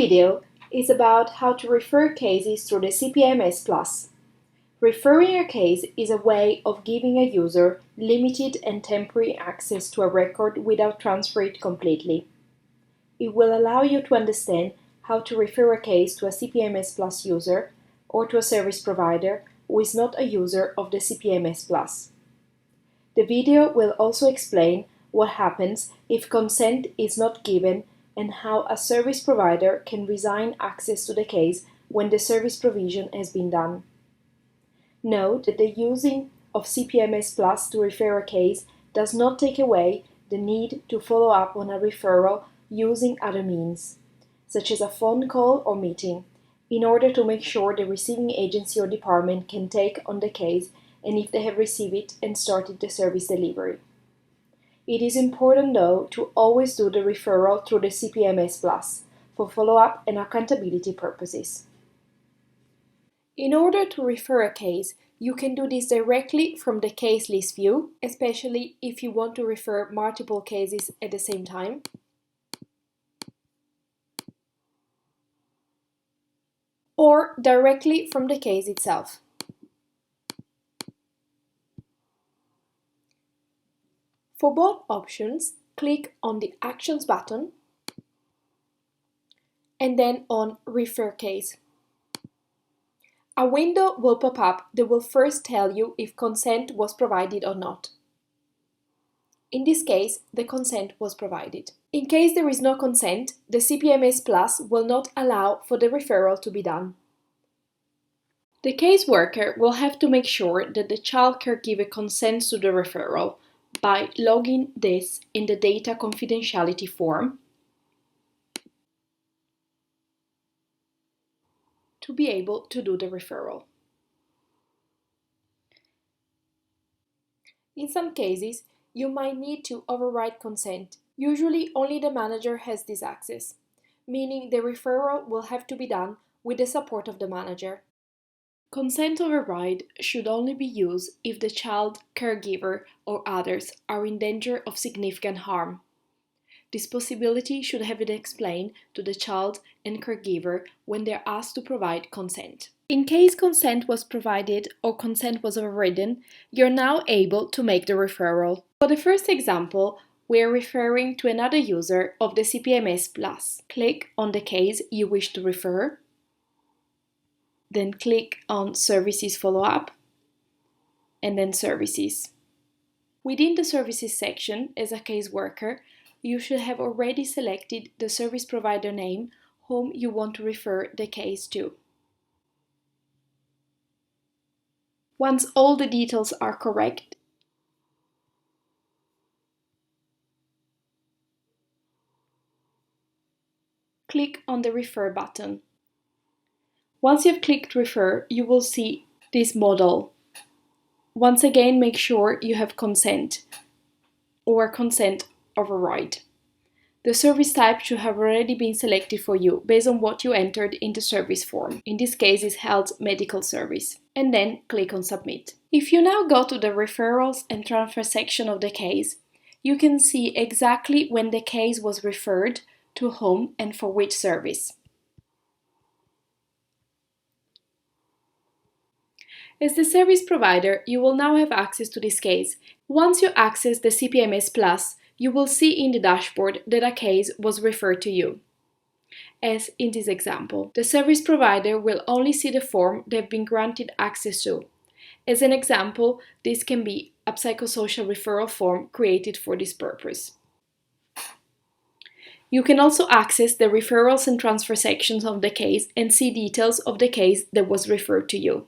video is about how to refer cases through the CPIMS Plus. Referring a case is a way of giving a user limited and temporary access to a record without transferring it completely. It will allow you to understand how to refer a case to a CPIMS Plus user or to a service provider who is not a user of the CPIMS Plus. The video will also explain what happens if consent is not given and how a service provider can resign access to the case when the service provision has been done. Note that the using of CPIMS Plus to refer a case does not take away the need to follow up on a referral using other means, such as a phone call or meeting, in order to make sure the receiving agency or department can take on the case and if they have received it and started the service delivery. It is important, though, to always do the referral through the CPIMS Plus for follow-up and accountability purposes. In order to refer a case, you can do this directly from the case list view, especially if you want to refer multiple cases at the same time. Or directly from the case itself. For both options, click on the Actions button and then on Refer Case. A window will pop up that will first tell you if consent was provided or not. In this case, the consent was provided. In case there is no consent, the CPIMS Plus will not allow for the referral to be done. The caseworker will have to make sure that the child caregiver consents to the referral by logging this in the data confidentiality form to be able to do the referral. In some cases, you might need to override consent. Usually, only the manager has this access, meaning the referral will have to be done with the support of the manager. Consent override should only be used if the child, caregiver, or others are in danger of significant harm. This possibility should have been explained to the child and caregiver when they are asked to provide consent. In case consent was provided or consent was overridden, you're now able to make the referral. For the first example, we are referring to another user of the CPIMS Plus. Click on the case you wish to refer. Then click on Services Follow-up, and then Services. Within the Services section, as a caseworker, you should have already selected the service provider name whom you want to refer the case to. Once all the details are correct, click on the Refer button. Once you've clicked Refer, you will see this modal. Once again, make sure you have consent or consent override. The service type should have already been selected for you based on what you entered in the service form. In this case, it's Health Medical Service. And then click on Submit. If you now go to the Referrals and Transfer section of the case, you can see exactly when the case was referred, to whom and for which service. As the service provider, you will now have access to this case. Once you access the CPIMS Plus, you will see in the dashboard that a case was referred to you. As in this example, the service provider will only see the form they've been granted access to. As an example, this can be a psychosocial referral form created for this purpose. You can also access the referrals and transfer sections of the case and see details of the case that was referred to you.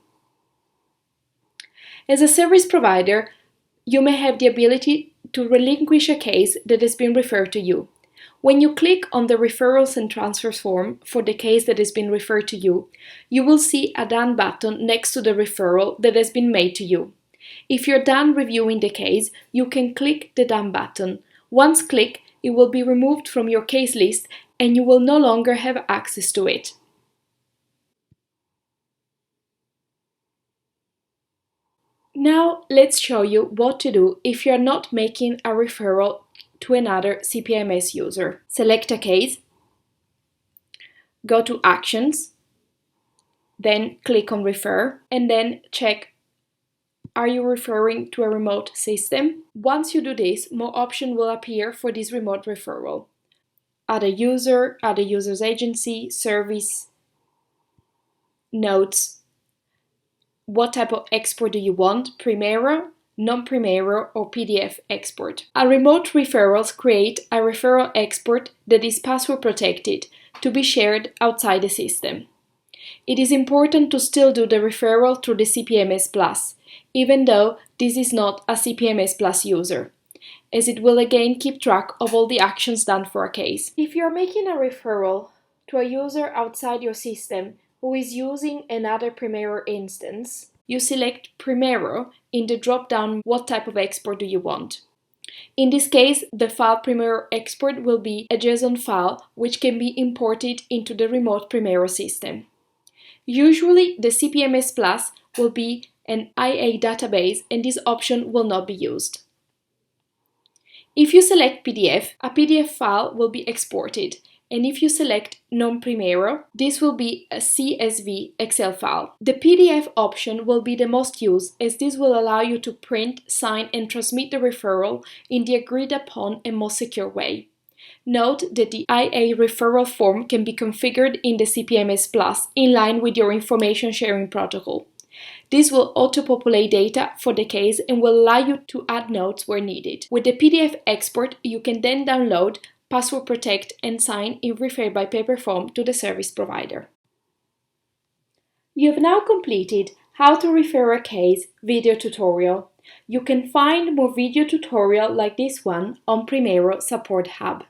As a service provider, you may have the ability to relinquish a case that has been referred to you. When you click on the Referrals and Transfers form for the case that has been referred to you, you will see a Done button next to the referral that has been made to you. If you're done reviewing the case, you can click the Done button. Once clicked, it will be removed from your case list and you will no longer have access to it. Now let's show you what to do if you're not making a referral to another CPIMS user. Select a case, go to Actions, then click on Refer, and then check, are you referring to a remote system? Once you do this, more options will appear for this remote referral. Add a user's agency, service, notes. What type of export do you want? Primero, non-Primero, or PDF export. A remote referrals create a referral export that is password protected to be shared outside the system. It is important to still do the referral through the CPIMS Plus, even though this is not a CPIMS Plus user, as it will again keep track of all the actions done for a case. If you are making a referral to a user outside your system who is using another Primero instance, you select Primero in the drop-down what type of export do you want. In this case, the file Primero export will be a JSON file which can be imported into the remote Primero system. Usually, the CPIMS Plus will be an IA database and this option will not be used. If you select PDF, a PDF file will be exported, and if you select non-Primero, this will be a CSV Excel file. The PDF option will be the most used, as this will allow you to print, sign and transmit the referral in the agreed upon and most secure way. Note that the IA referral form can be configured in the CPIMS Plus in line with your information sharing protocol. This will auto-populate data for the case and will allow you to add notes where needed. With the PDF export, you can then download, password protect, and sign in Refer by Paper form to the service provider. You have now completed How to Refer a Case video tutorial. You can find more video tutorials like this one on Primero Support Hub.